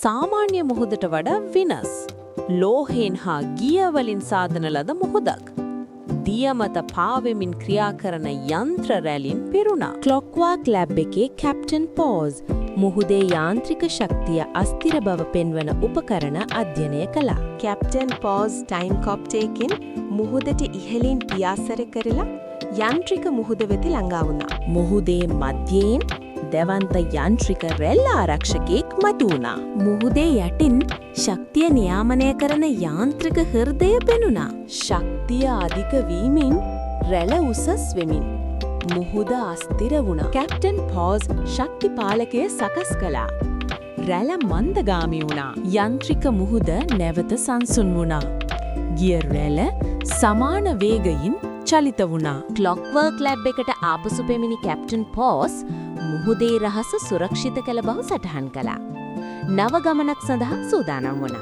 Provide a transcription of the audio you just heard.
සාමාන්‍ය මුහුදට වඩා වෙනස්. ලෝහයෙන් හා ගිය වලින් සාදන ලද මුහුදක්. දියමත පාවෙමින් ක්‍රියා කරන යන්ත්‍ර රැලින් පිරුණා. ක්ලොක්වාක් ලැබ් එකේ කැප්ටන් පෝස් මුහුදේ යාන්ත්‍රික ශක්තිය අස්තිර බව පෙන්වන උපකරණ අධ්‍යයනය කළා. කැප්ටන් පෝස් ටයිම් කොප්ටරයකින් මුහුදට ඉහළින් පියාසර කරලා යාන්ත්‍රික මුහුද වෙත ළඟා වුණා. මුහුදේ මධ්‍යයෙන් දැවන්ත යාන්ත්‍රික රැල්ල ආරක්ෂකයෙක් මතු වුණා. මුහුදේ යටින් ශක්තිය නියාමනය කරන යාන්ත්‍රික හෘදය පෙනුණා. ශක්තිය අධික වීමෙන් රැළ උසස් වෙමින් මුහුද අස්තිර වුණා. කැප්ටන් පෝස් ශක්ති පාලකය සකස් කළා. රැළ මන්දගාමී වුණා. යන්ත්‍රික මුහුද නැවත සංසුන් වුණා. ගිය රැළ සමාන වේගයින් චලිත වුණා. ක්ලොක්වර්ක් ලැබ් එකට ආපසු පෙමිණි කැප්ටන් පෝස් මුහුදේ රහස සුරක්ෂිත කළ බව සටහන් කළා. නව ගමනක් සඳහා සූදානම් වුණා.